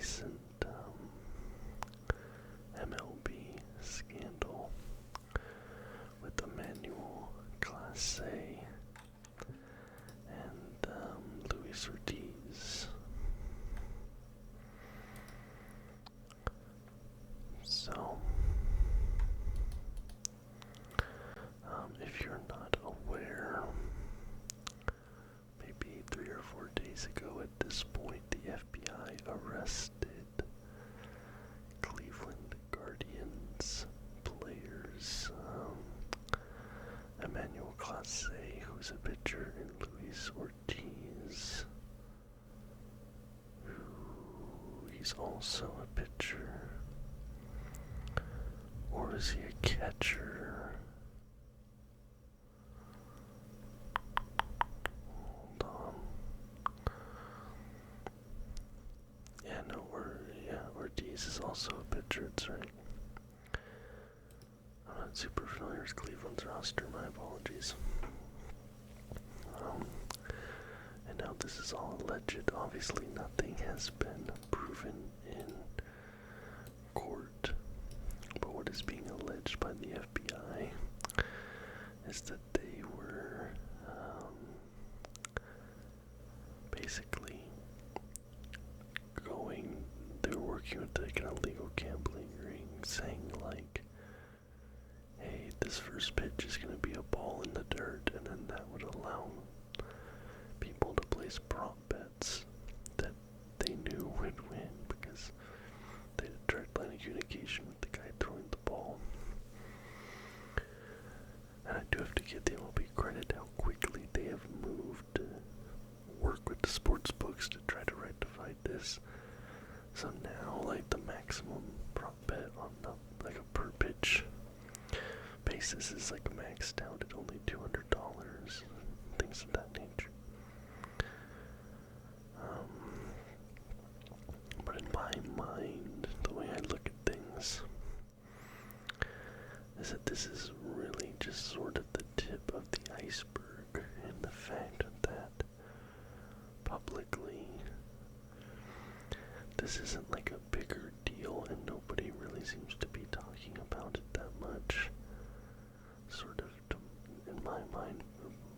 recent MLB scandal with Emmanuel Clase and Luis Ortiz. So, if you're not aware, maybe 3 or 4 days ago at this point, the FBI arrested Cleveland Guardians players, Emmanuel Clase, who's a pitcher, and Luis Ortiz, who he's also a pitcher. Or is he a catcher? Hold on. Ortiz is also a pitcher, that's right. I'm not super familiar with Cleveland's roster, my apologies. And now this is all alleged. Obviously nothing has been proven in court. But what is being alleged by the FBI is that they were basically they were working with like an illegal gambling ring, saying like, hey, this first pitch is going to be a ball in the dirt, and then that would allow people to place prop bets that they knew would win because they had direct line of communication with the guy throwing the ball. And I do have to give the MLB credit how quickly they have moved to work with the sports books to try to rectify this. So now, like, the maximum prop bet on like a per pitch basis is like maxed out at only $200, things of that nature. But in my mind, the way I look at things is that this is really just sort of the tip of the iceberg, and the fact that publicly this isn't like a bigger deal and nobody really seems to be talking about it that much, sort of, in my mind,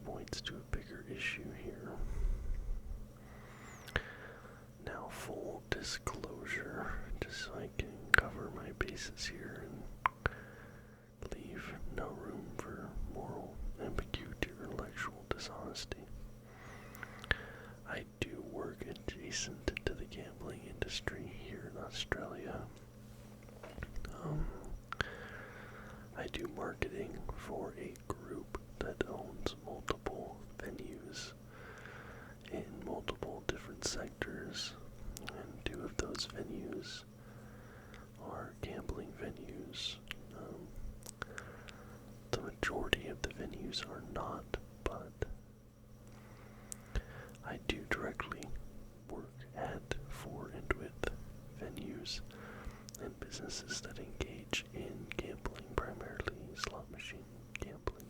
points to a bigger issue here. Now, full disclosure, just so I can cover my bases here and leave no room for moral ambiguity or intellectual dishonesty. I do work adjacent to the gambling industry here in Australia. I do marketing for a group that owns multiple venues in multiple different sectors, and 2 of those venues are gambling venues. The majority of the venues are not, but I do directly work at, for, and with venues and businesses that engage in gambling, primarily slot machine gambling.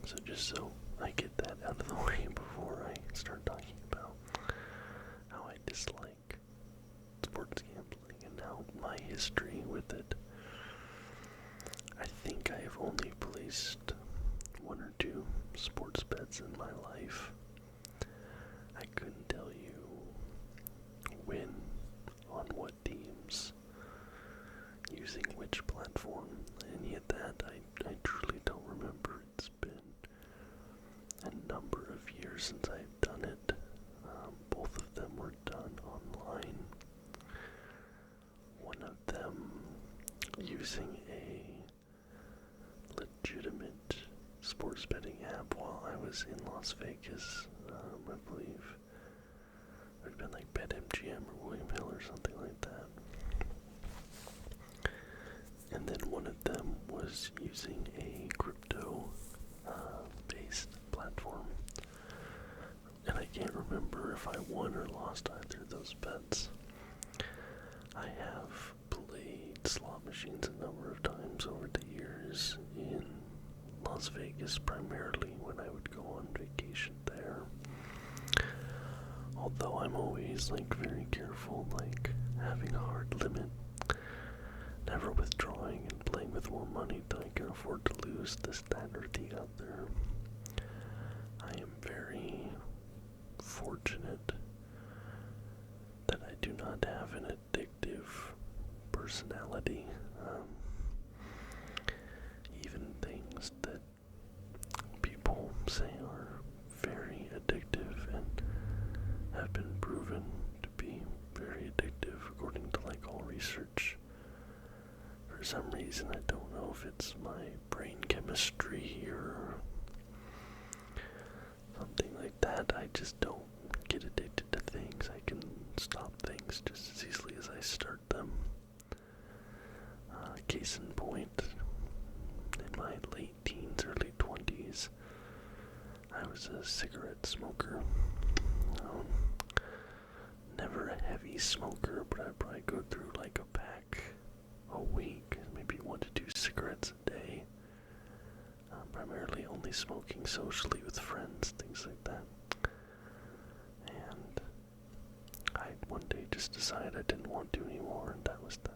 So just so I get that out of the way before I start talking about how I dislike sports gambling and now my history with it. I think I have only placed 1 or 2 sports bets in my life. I couldn't tell you when, on what teams, using which platform, and yet that I truly don't remember. It's been a number of years since I've done it. Both of them were done online. One of them using a legitimate sports betting app while I was in Las Vegas. I believe it would have been like BetMGM or William Hill or something like that. And then one of them was using a crypto based platform. And I can't remember if I won or lost either of those bets. I have played slot machines a number of times over the years in Las Vegas, primarily when I would go on vacation there. always like very careful, like having a hard limit, never withdrawing and playing with more money than I can afford to lose, this, that, or the other. I am very fortunate that I do not have an addictive personality. Even things that people say are very addictive and have been proven to be very addictive according to like all research. For some reason, I don't know if it's my brain chemistry or something like that. I just don't get addicted to things. I can stop things just as easily as I start them. Case in point, in my late teens, early 20s, I was a cigarette smoker. Never a heavy smoker, but I'd probably go through like a pack a week, maybe 1 to 2 cigarettes a day. Primarily only smoking socially with friends, things like that. And I one day just decided I didn't want to anymore, and that was that.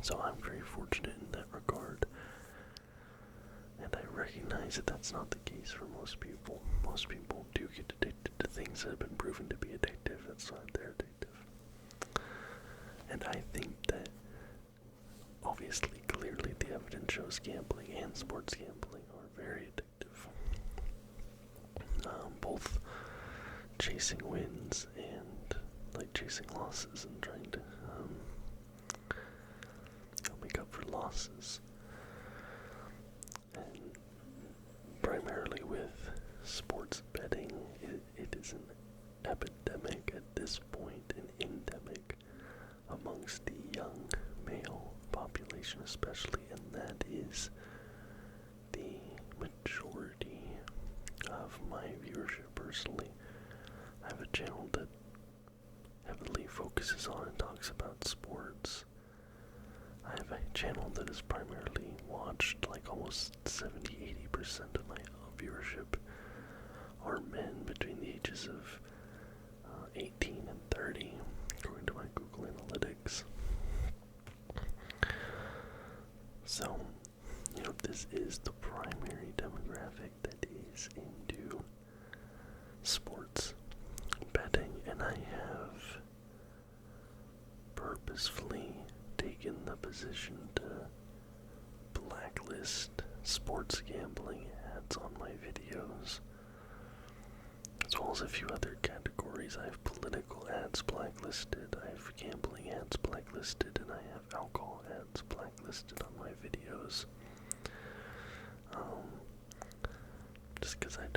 So I'm very fortunate in that regard. And I recognize that that's not the case for most people. Most people do get addicted to things that have been proven to be addictive. That's why they're addictive. And I think that, obviously, clearly, the evidence shows gambling and sports gambling are very addictive. Both chasing wins and, like, chasing losses and trying to make up for losses. And primarily with sports betting, it is an epidemic at this point, an endemic amongst the young male population especially, and that is the majority of my viewership personally. I have a channel that heavily focuses on and talks about sports. I have a channel that is primarily watched, like almost 70-80% of my viewership are men between the ages of 18 and 30, according to my Google Analytics. So, this is the primary demographic that is into sports betting, and I have purposefully taken the position to blacklist sports gambling ads on my videos, as well as a few other categories. I have political ads blacklisted, I have gambling ads blacklisted, and I have alcohol ads blacklisted on my videos. Just because I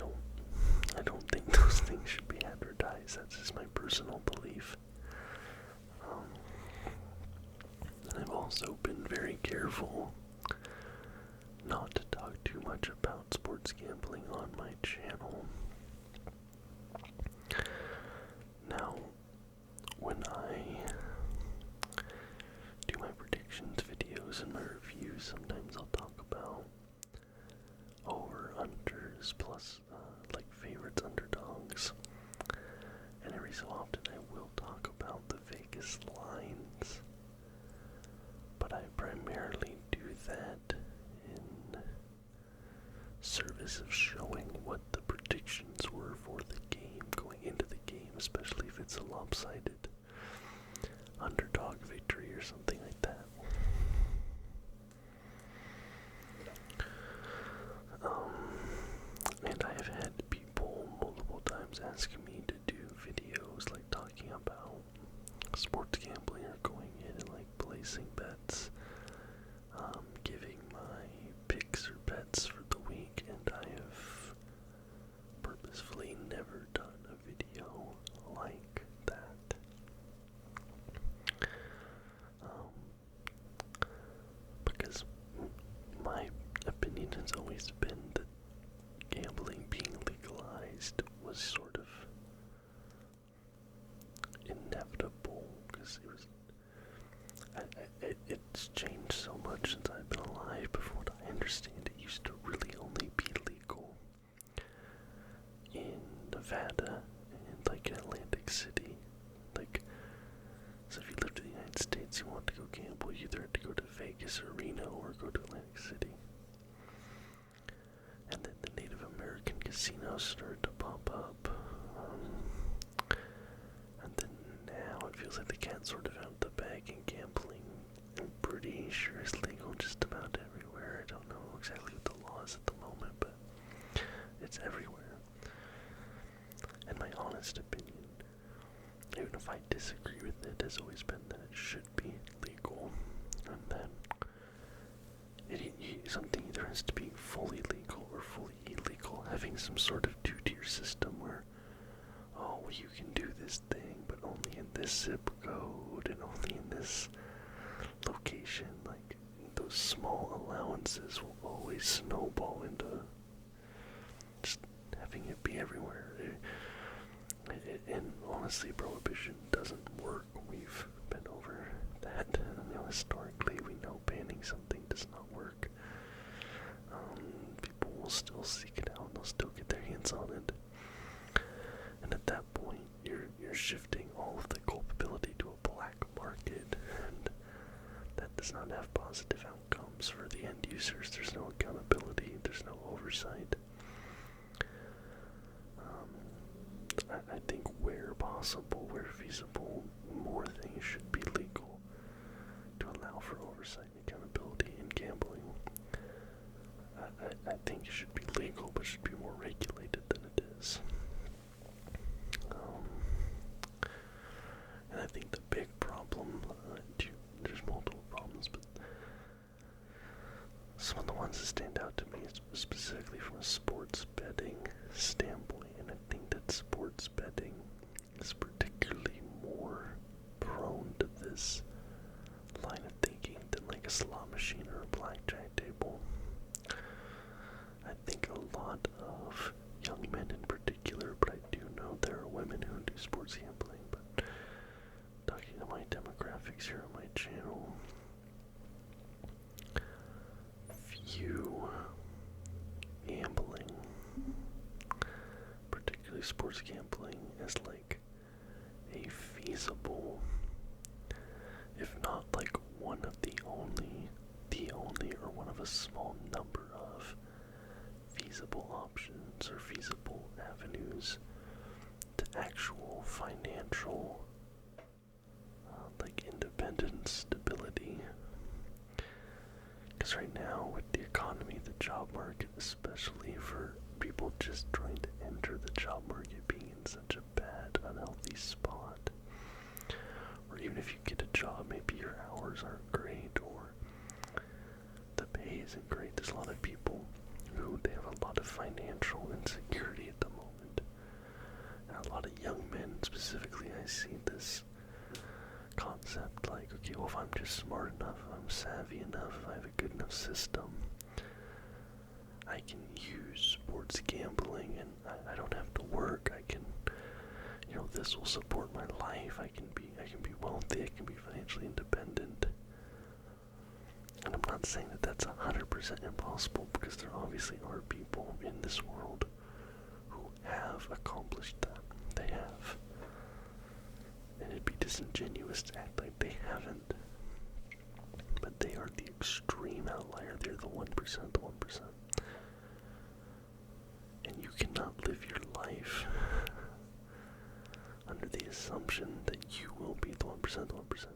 don't think those things should be advertised. That's just my personal belief. And I've also been very careful not to talk too much about sports gambling on my channel. Now, when I do my predictions videos and my reviews, sometimes I'll talk about over-unders plus like favorites, underdogs, and every so often I will talk about the Vegas lines, but I primarily do that in service of showing what the predictions were for the game going into the game, especially if it's a lopsided underdog victory or something like that. And I have had people multiple times asking me to do videos like talking about sports gambling or going in and like placing bets, giving my picks or bets for the week, and I have purposefully never done a video like that. Because my opinion has always been that gambling being legalized was sort of inevitable, because it's changed so much since I've been alive. Before what I understand, it used to really only be legal in Nevada and like in Atlantic City, Vegas or Reno or go to Atlantic City. And then the Native American casinos started to pop up. And then now it feels like the cat's sort of out the bag, and gambling, I'm pretty sure, is legal just about everywhere. I don't know exactly what the law is at the moment, but it's everywhere. And my honest opinion, even if I disagree with it, has always been that it should be legal, and that something either has to be fully legal or fully illegal, having some sort of two-tier system where, oh, well, you can do this thing, but only in this zip code, and only in this location. Like, those small allowances will always snowball into just having it be everywhere. And honestly, prohibition doesn't work. We've been over that. Historically, we know banning something does not work. People will still seek it out, and they'll still get their hands on it. And at that point, you're shifting all of the culpability to a black market, and that does not have positive outcomes for the end users. There's no accountability. There's no oversight. I think where possible, where feasible, more things should be legal to allow for oversight and accountability in gambling. I think it should be legal, but should be more regulated than it is. And I think the big problem, there's multiple problems, but some of the ones that stand out to me is specifically from a sports betting standpoint, and I think that sports betting is particularly more prone to this line of thinking than like a slot machine or a blackjack table. I think a lot of young men in particular, but I do know there are women who do sports gambling, but talking to my demographics here on my channel, view gambling, particularly sports gambling, as like a feasible, if not like one of the only, or one of a small number of feasible options or feasible avenues to actual financial like independence, stability. Because right now, with the economy, the job market, especially for people just trying to enter the job market, being in such a bad, unhealthy spot, or even if you get a job, maybe your hours aren't great, or the pay isn't great. There's a lot of people who, they have a lot of financial insecurity at the moment, and a lot of young men specifically. I see this concept like, okay, well, if I'm just smart enough, if I'm savvy enough, if I have a good enough system, I can use sports gambling, and I don't have to work. I can, this will support my life. I can be wealthy. I can be financially independent. And I'm not saying that that's 100% impossible, because there obviously are people in this world who have accomplished that. They have. And it'd be disingenuous to act like they haven't. But they are the extreme outlier. They're the 1%, the 1%. And you cannot live your life under the assumption that you will be the 1%, the 1%.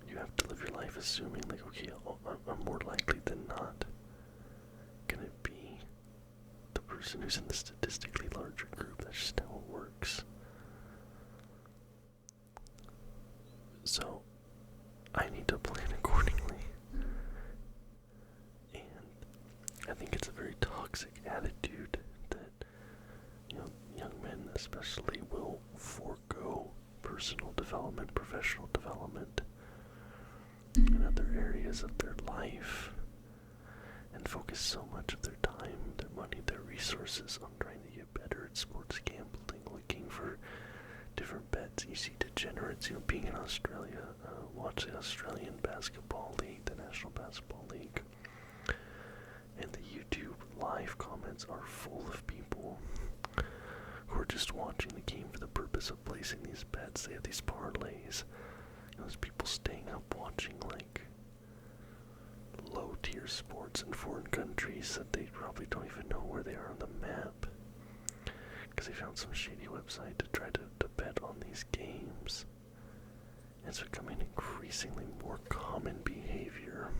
You have to live your life assuming, like, okay, I'm more likely than not gonna be the person who's in the statistically larger group. That's just how it works. So, I need to plan accordingly. And I think it's a very toxic attitude that, young men especially will forego personal development, professional development, in other areas of their life, and focus so much of their time, their money, their resources on trying to get better at sports gambling, looking for different bets. You see degenerates, being in Australia, watch the Australian Basketball League, the National Basketball League, and the YouTube live comments are full of people who are just watching the game for the purpose of placing these bets. They have these parlays. There's people staying up watching like low-tier sports in foreign countries that they probably don't even know where they are on the map. Because they found some shady website to try to bet on these games. It's becoming increasingly more common behavior.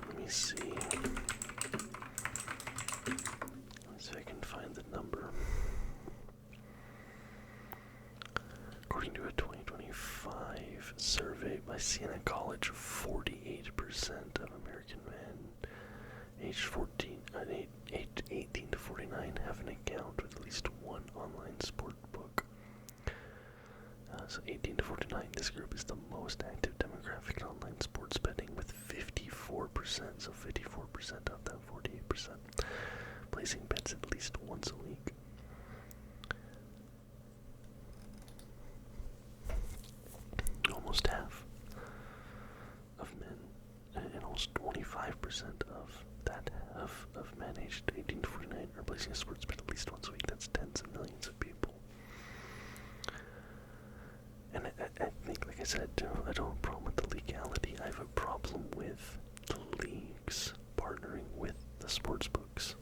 Let me see. Let's see if I can find the number. According to a 2025 survey by Siena College, 48% of American men aged 18 to 49 have an account with at least one online sport book. So 18 to 49, this group is the most active demographic in online sports betting with 54%, so 54% of that 48%, placing bets at least once a week. Almost half of men, and almost 25% of that half of men aged 18 to 49 are placing a sports bet at least once a week. That's tens of millions of people. And I think, like I said, I don't have a problem with the legality. I have a problem with the leagues partnering with the sports books.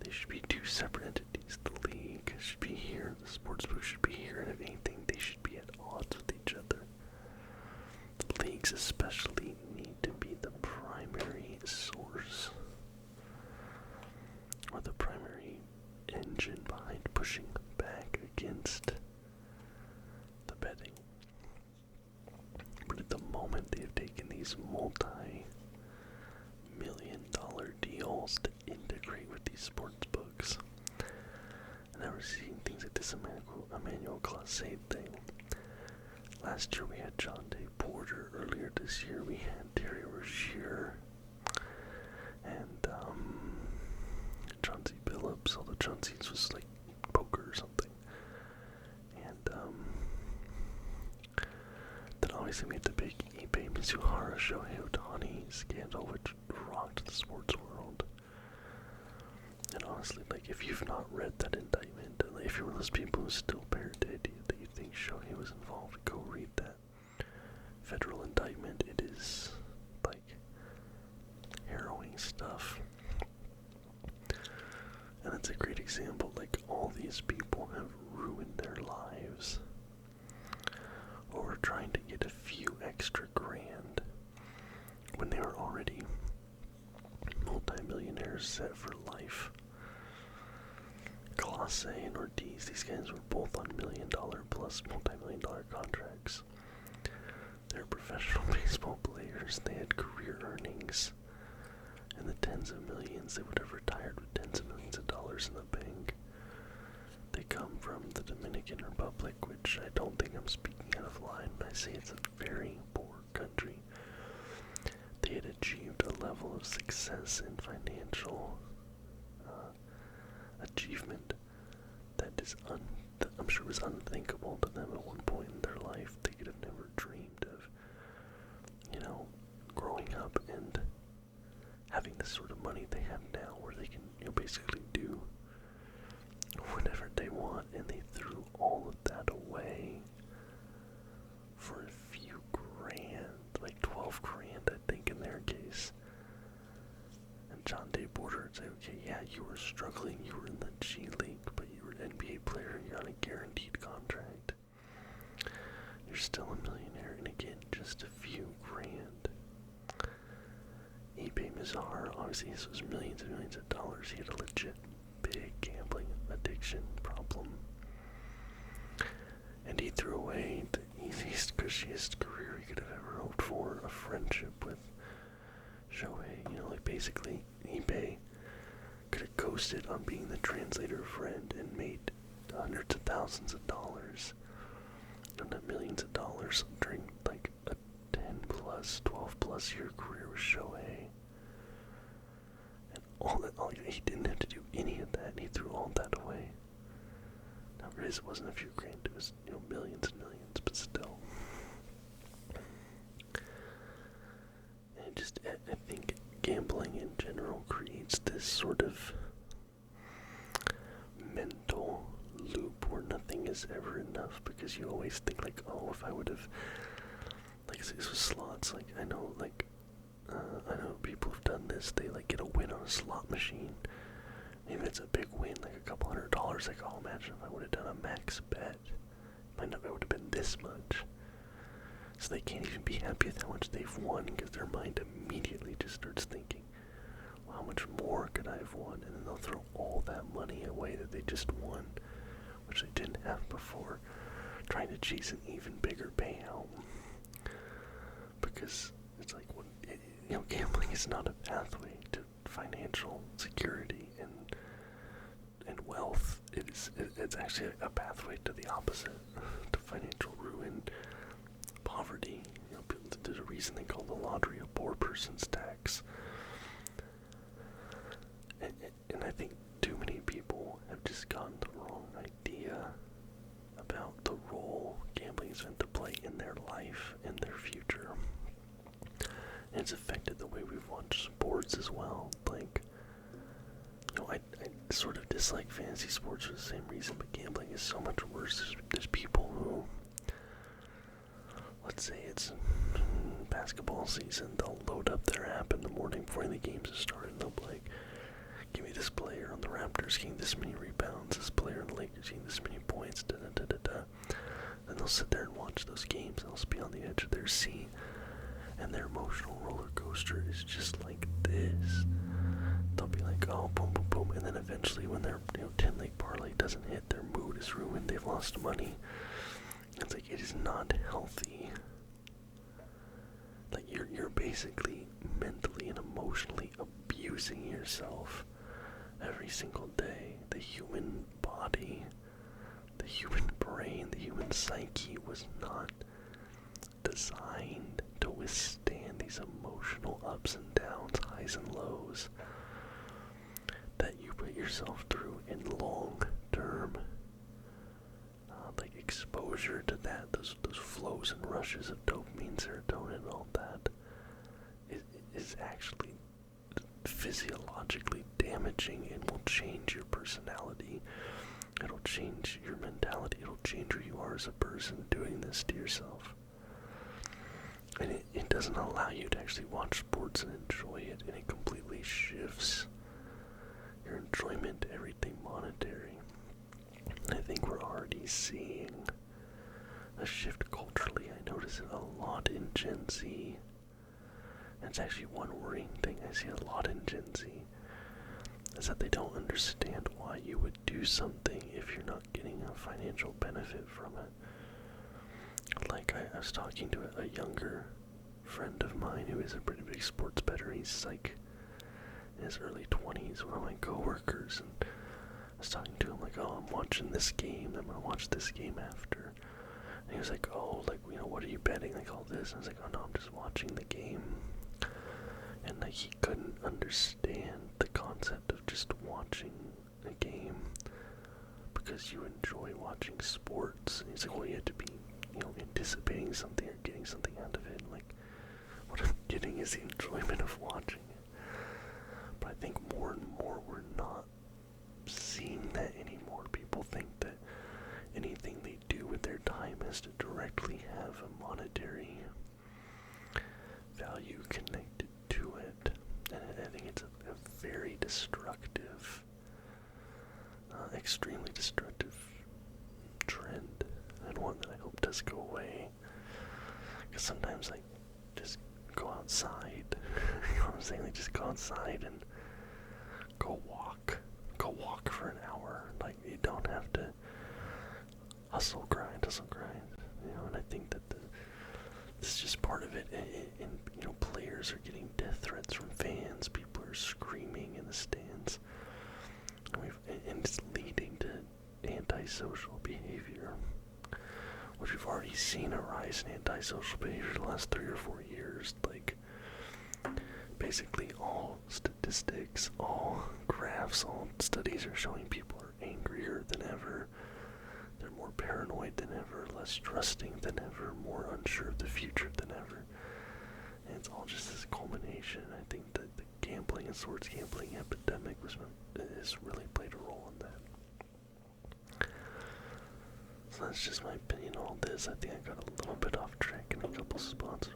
They should be two separate entities. The league should be here, the sports book should be here, and if anything, they should be at odds with each other. The leagues especially need to be the primary source, or the primary engine behind pushing back against the betting. But at the moment, they have taken these multi-million-dollar deals to integrate with these sports books. And now we're seeing things like this Emmanuel Classe thing. Last year we had John Day Porter. Earlier this year we had Terry Rozier and Chauncey Billups, although Chauncey's was like poker or something. And then obviously we had the big Ippei Mizuhara Shohei Ohtani scandal, which rocked the sports world. And honestly, like, if you've not read that indictment, if you're one of those people who still bear the idea that you think Shohei was involved, go read that federal indictment. It is, like, harrowing stuff. And it's a great example, like, all these people have ruined their lives over trying to get a few extra grand when they were already multi-millionaires set for life. Classe and Ortiz, these guys were both on $1 million plus multi-million-dollar contracts. They're professional baseball players. They had career earnings in the tens of millions. They would have retired with tens of millions of dollars in the bank. They come from the Dominican Republic, which I don't think I'm speaking out of line when I say it's a very poor country. They had achieved a level of success in financial achievement that is I'm sure was unthinkable to them at one point in their life. They could have never dreamed of, growing up and having the sort of money they have now, where they can, basically do whatever they want, and they threw all of that away for a few grand, like 12 grand, I think, in their case. And John Day Porter would say, okay, yeah, you were struggling, you were in the G League, but you were an NBA player, you're on a guaranteed contract. You're still a millionaire, and again, just a few grand. Ippei Mizuhara, obviously this was millions and millions of dollars. He had a legit big gambling addiction problem. And he threw away the easiest, cushiest career he could have ever hoped for, a friendship with Shohei. Like basically Ippei could have coasted on being the translator friend and made hundreds of thousands of dollars, not millions of dollars, during like a 10 plus, 12 plus year career with Shohei. And he didn't have to do any of that, and he threw all that away. Now, granted, it wasn't a few grand, it was, millions and millions, but still. And I think gambling in general creates this sort of mental loop where nothing is ever enough, because you always think like, oh, if I would have because it was slots. Like I know people have done this. They like get a win on a slot machine. Maybe it's a big win, like a couple $100. Like, oh, imagine if I would have done a max bet. Might not, it would have been this much. So they can't even be happy with how much they've won because their mind immediately just starts thinking, well, how much more could I have won? And then they'll throw all that money away that they just won, which they didn't have before, trying to chase an even bigger payout. Because it's like, gambling is not a pathway to financial security and wealth. It's actually a pathway to the opposite, to financial ruin, poverty. There's a reason they call the lottery a poor person's tax. And I think too many people have just gotten the wrong idea about the role gambling is meant to play in their life and their future. And it's affected the way we've watched sports as well. Like, I sort of dislike fantasy sports for the same reason, but gambling is so much worse. There's people who, let's say it's basketball season, they'll load up their app in the morning before the games have started, and they'll be like, give me this player on the Raptors getting this many rebounds, this player on the Lakers getting this many points, da-da-da-da-da. Then they'll sit there and watch those games, and they'll be on the edge of their seat, and their emotional roller coaster is just like this. They'll be like, oh, boom, boom, boom, and then eventually when their 10-leg parlay doesn't hit, their mood is ruined, they've lost money. It's like, it is not healthy. Like, you're basically mentally and emotionally abusing yourself every single day. The human body, the human brain, the human psyche was not designed to withstand these emotional ups and downs, highs and lows that you put yourself through in long-term exposure to that, those flows and rushes of dopamine, serotonin, and all that is actually physiologically damaging and will change your personality. It'll change your mentality. It'll change who you are as a person doing this to yourself. And it doesn't allow you to actually watch sports and enjoy it, and it completely shifts your enjoyment to everything monetary. I think we're already seeing a shift culturally. I notice it a lot in Gen Z. And it's actually one worrying thing I see a lot in Gen Z, is that they don't understand why you would do something if you're not getting a financial benefit from it. Like, I was talking to a younger friend of mine who is a pretty big sports bettor. He's like in his early 20s, one of my coworkers, and I was talking to him like, oh, I'm watching this game, I'm gonna watch this game after. And he was like, oh, like, what are you betting, like all this? And I was like, oh no, I'm just watching the game. And like, he couldn't understand the concept of just watching a game because you enjoy watching sports. And he's like, well, you have to be, anticipating something or getting something out of it. And like, what I'm getting is the enjoyment of watching it. But I think more and more we're not seeing that anymore. People think that anything they do with their time has to directly have a monetary value connected to it. And I think it's a very destructive, extremely destructive trend, and one that I hope does go away. Because sometimes I just go outside, you know what I'm saying? Like, just go outside and go walk for an hour. Like, you don't have to hustle grind, and I think that this is just part of it. And players are getting death threats from fans. People are screaming in the stands, and it's leading to antisocial behavior, which we've already seen a rise in antisocial behavior the last 3 or 4 years. Like, basically all statistics, all graphs, all studies are showing people are angrier than ever. They're more paranoid than ever, less trusting than ever, more unsure of the future than ever. And it's all just this culmination. I think that the gambling and sports gambling epidemic has really played a role in that. So that's just my opinion on all this. I think I got a little bit off track in a couple spots.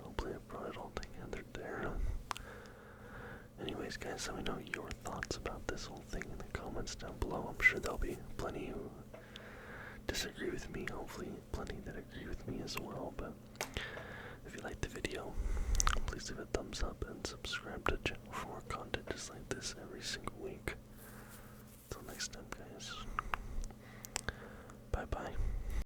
guys, let me know your thoughts about this whole thing in the comments down below. I'm sure there'll be plenty who disagree with me, hopefully plenty that agree with me as well. But if you liked the video, please leave a thumbs up and subscribe to the channel for more content just like this every single week. Until next time, guys. Bye bye.